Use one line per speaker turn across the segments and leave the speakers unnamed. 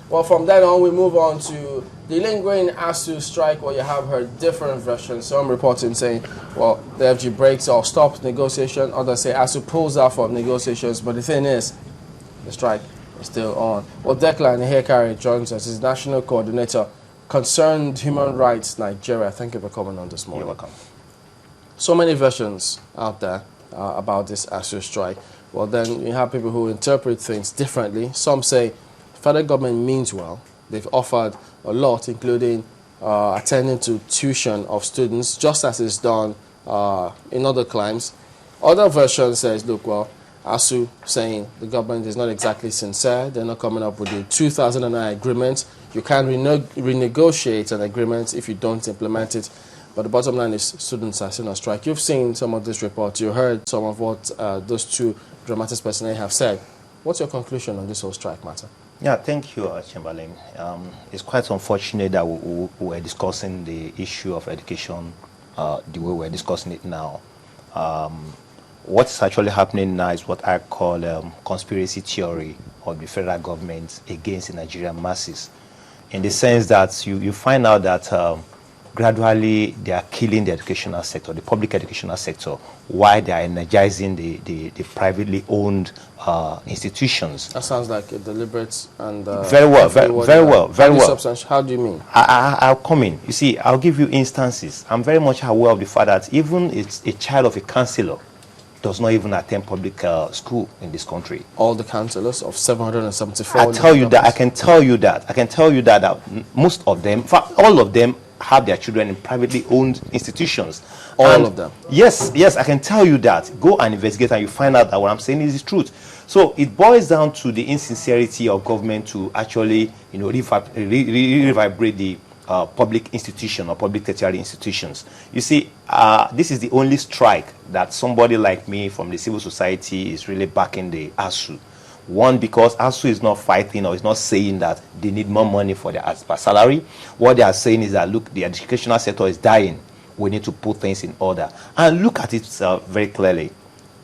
Well, from then on, we move on to the lingering ASUU strike, where you have heard different versions. Some reporting saying, well, the FG breaks or stops negotiation. Others say ASUU pulls out from negotiations. But the thing is, the strike is still on. Well, Declan Hekari joins us. He's National Coordinator, Concerned Human Rights Nigeria. Thank you for coming on this morning.
You're welcome.
So many versions out there about this ASUU strike. Well, then you have people who interpret things differently. Some say federal government means well. They've offered a lot, including attending to tuition of students, just as is done in other climes. Other versions says, look, well, ASUU saying the government is not exactly sincere. They're not coming up with the 2009 agreement. You can't renegotiate an agreement if you don't implement it. But the bottom line is students are still on strike. You've seen some of this report. You heard some of what those two dramatists personnel have said. What's your conclusion on this whole strike matter?
Yeah, thank you, Chamberlain. It's quite unfortunate that we're discussing the issue of education the way we're discussing it now. What's actually happening now is what I call conspiracy theory of the federal government against the Nigerian masses, in the sense that you find out that gradually they are killing the educational sector, the public educational sector, while they are energizing the privately owned institutions.
That sounds like a deliberate and
very well.
How do you mean?
I'll come in. You see, I'll give you instances. I'm very much aware of the fact that even it's a child of a councillor does not even attend public school in this country.
All the councillors of 774.
I can tell you that most of them, in fact, all of them, have their children in privately owned institutions.
All of them?
Yes, I can tell you that. Go and investigate and you find out that what I'm saying is the truth. So it boils down to the insincerity of government to actually, revibrate the public institution or public tertiary institutions. You see, this is the only strike that somebody like me from the civil society is really backing the ASUU. One, because ASUU is not fighting or is not saying that they need more money for their salary. What they are saying is that, look, the educational sector is dying. We need to put things in order. And look at it very clearly,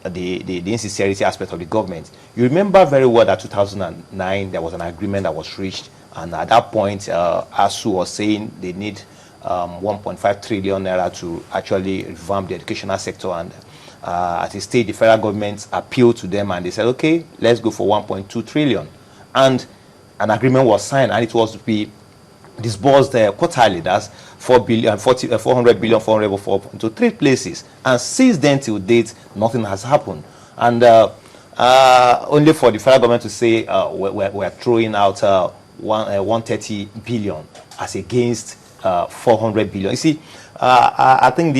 the insincerity aspect of the government. You remember very well that 2009, there was an agreement that was reached. And at that point, ASUU was saying they need 1.5 trillion naira to actually revamp the educational sector. And at a stage, the federal government appealed to them and they said, okay, let's go for 1.2 trillion. And an agreement was signed and it was to be disbursed quarterly. That's 400 billion, 404 into 3 places. And since then till date, nothing has happened. And only for the federal government to say we're throwing out 130 billion as against 400 billion. You see, I think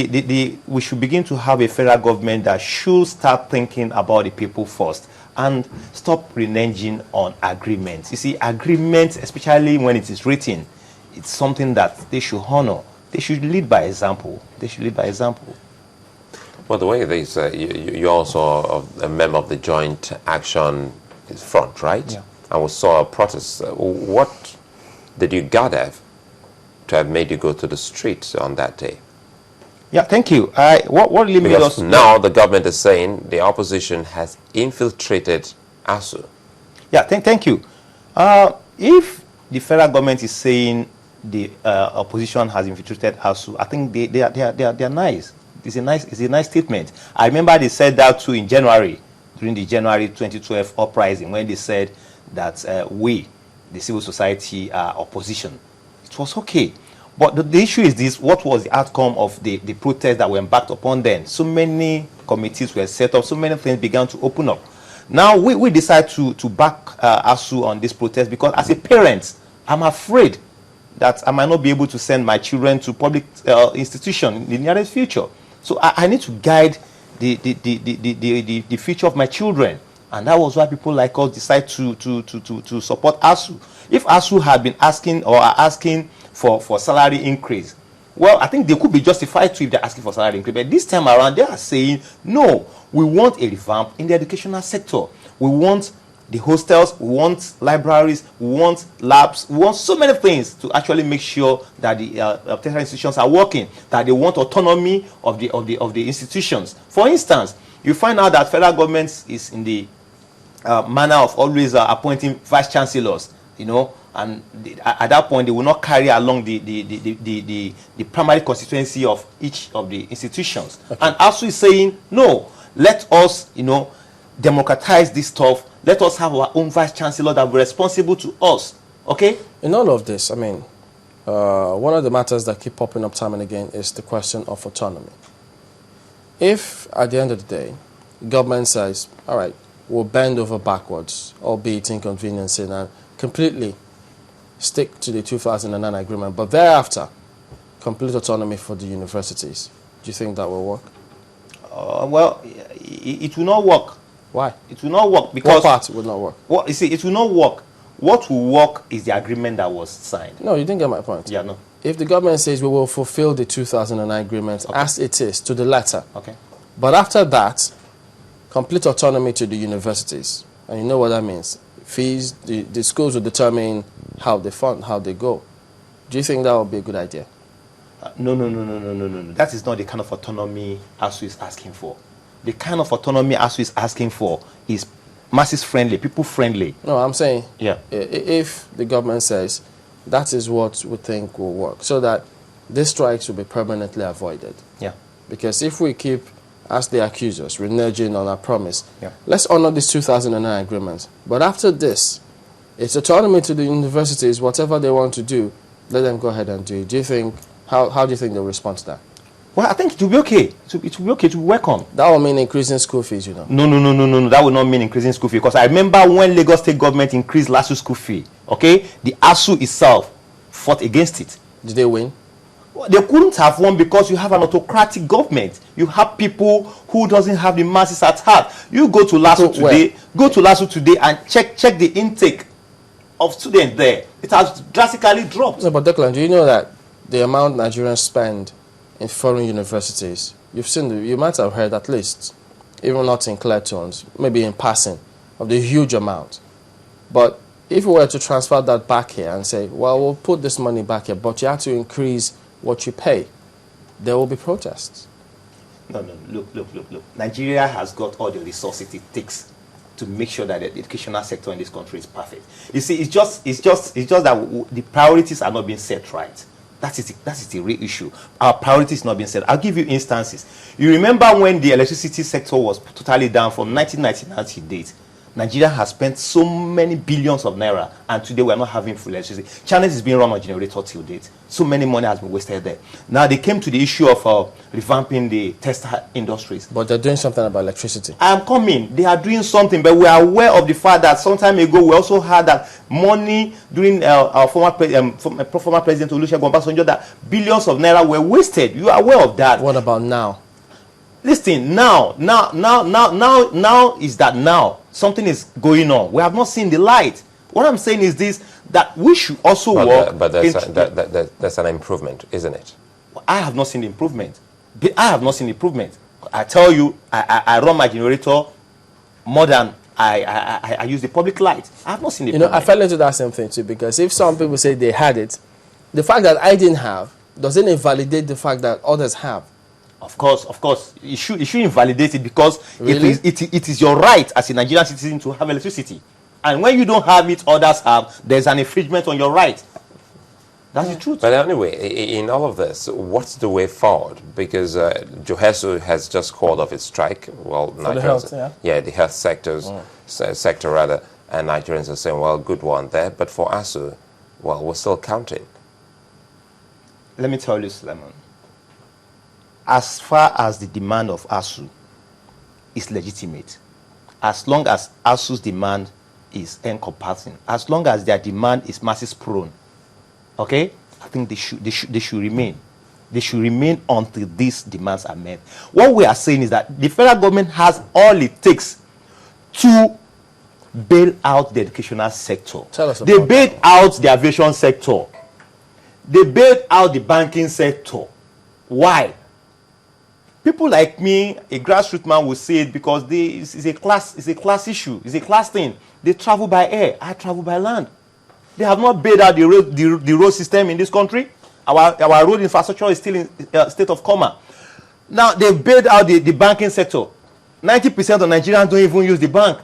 we should begin to have a federal government that should start thinking about the people first and stop reneging on agreements. You see, agreements, especially when it is written, it's something that they should honor. They should lead by example.
Well, the way it is, you're also a member of the Joint Action Front, right?
Yeah.
And we saw a protest. What did you gather to have made you go to the streets on that day?
Yeah, thank you. What really made us...
Now the government is saying the opposition has infiltrated ASUU.
Yeah, thank you. If the federal government is saying the opposition has infiltrated ASUU, I think they are nice. It's a nice statement. I remember they said that too in January, during the January 2012 uprising, when they said that we, the civil society, are opposition. It was okay. But the issue is this: what was the outcome of the protests that were embarked upon then? So many committees were set up, so many things began to open up. Now we decide to back ASUU on this protest because as a parent, I'm afraid that I might not be able to send my children to public institution in the nearest future. So I need to guide the future of my children. And that was why people like us decide to support ASUU. If ASUU had been asking or are asking for salary increase, well, I think they could be justified to if they're asking for salary increase. But this time around, they are saying, no, we want a revamp in the educational sector. We want the hostels, we want libraries, we want labs, we want so many things to actually make sure that the tertiary institutions are working, that they want autonomy of the institutions. For instance, you find out that federal government is in the manner of always appointing vice chancellors. and at that point they will not carry along the primary constituency of each of the institutions. Okay. And ASUU is saying, no, let us, democratize this stuff. Let us have our own vice chancellor that will be responsible to us. Okay?
In all of this, I mean, one of the matters that keep popping up time and again is the question of autonomy. If, at the end of the day, government says, all right, we'll bend over backwards, albeit inconveniencing, and completely stick to the 2009 agreement, but thereafter, complete autonomy for the universities, do you think that will work?
Well, it will not work.
Why?
It will not work because...
What part will not work?
Well, you see, it will not work. What will work is the agreement that was signed.
No, you didn't get my point.
Yeah, no.
If the government says we will fulfill the 2009 agreement as it is, to the letter,
okay,
but after that, complete autonomy to the universities, and you know what that means. Fees, the schools will determine how they fund, how they go. Do you think that would be a good idea?
No. That is not the kind of autonomy ASUU is asking for. The kind of autonomy ASUU is asking for is masses friendly, people friendly.
No, I'm saying,
yeah,
if the government says that is what we think will work, so that these strikes will be permanently avoided.
Yeah.
Because if we keep, as they accuse us, reneging on our promise,
yeah,
let's honor this 2009 agreement. But after this, it's autonomy to the universities, whatever they want to do, let them go ahead and do it. Do you think, how do you think they'll respond to that?
Well, I think it will be okay. It will be okay. It will be welcome.
That will mean increasing school fees,
No. That will not mean increasing school fee. Because I remember when Lagos State government increased LASU school fee, okay, the ASUU itself fought against it.
Did they win?
Well, they couldn't have won because you have an autocratic government. You have people who doesn't have the masses at heart. You go to LASU today, and check the intake of students there. It has drastically dropped.
No, but Declan, do you know that the amount Nigerians spend in foreign universities, you might have heard at least, even not in clear tones, maybe in passing, of the huge amount. But if we were to transfer that back here and say, well, we'll put this money back here, but you have to increase what you pay, there will be protests.
No. Look. Nigeria has got all the resources it takes to make sure that the educational sector in this country is perfect. You see, it's just that the priorities are not being set right. That is the real issue. Our priorities is not being set. I'll give you instances. You remember when the electricity sector was totally down from 1999 to date? Nigeria has spent so many billions of naira, and today we are not having full electricity. China is being run on generator till date. So many money has been wasted there. Now they came to the issue of revamping the textile industries.
But they're doing something about electricity.
I'm coming. They are doing something, but we are aware of the fact that some time ago we also had that money during our former president Olusegun Obasanjo, that billions of naira were wasted. You are aware of that.
What about now?
Listen, now is that now something is going on. We have not seen the light. What I'm saying is this, that we should also work.
But that's an improvement, isn't it?
I have not seen the improvement. I tell you, I run my generator more than I use the public light. I have not seen the improvement.
I fell into that same thing too, because if some people say they had it, the fact that I didn't have doesn't invalidate the fact that others have.
Of course. It should invalidate it, because
really?
it is your right as a Nigerian citizen to have electricity. And when you don't have it, others have, there's an infringement on your right. That's the truth.
But anyway, in all of this, what's the way forward? Because ASUU has just called off its strike. Well,
the health,
the health sector rather, and Nigerians are saying, well, good one there. But for ASUU, well, we're still counting.
Let me tell you, Suleiman. As far as the demand of ASUU is legitimate, as long as ASUU's demand is encompassing, as long as their demand is masses prone, okay, I think they should remain. They should remain until these demands are met. What we are saying is that the federal government has all it takes to bail out the educational sector.
Tell us about
they bailed out the aviation sector. They bailed out the banking sector. Why? People like me, a grassroots man, will say it because it's a class issue. It's a class thing. They travel by air. I travel by land. They have not bailed out the road system in this country. Our road infrastructure is still in a state of coma. Now, they've bailed out the banking sector. 90% of Nigerians don't even use the bank.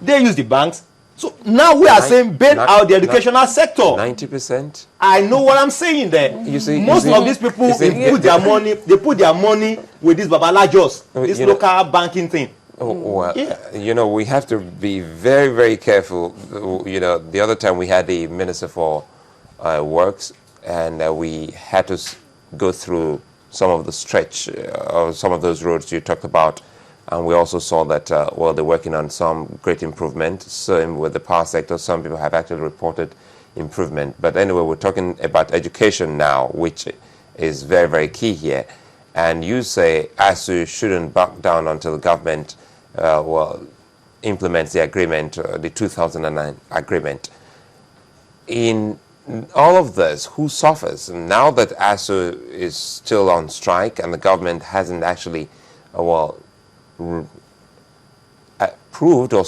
They use the banks. So now we are saying bail
Not-
out the educational sector.
90%.
I know what I'm saying there.
You see-
Most
you see-
of these people
you see-
they put their money with this babalajos, this
You know-
local banking thing.
Well,
Yeah.
you know, we have to be very, very careful. You know, the other time we had the Minister for Works, and we had to go through some of the stretch, some of those roads you talked about. And we also saw that, well, they're working on some great improvement. Same with the power sector, some people have actually reported improvement. But anyway, we're talking about education now, which is very, very key here. And you say ASUU shouldn't back down until the government, well, implements the agreement, the 2009 agreement. In all of this, who suffers? Now that ASUU is still on strike and the government hasn't actually, well, approved or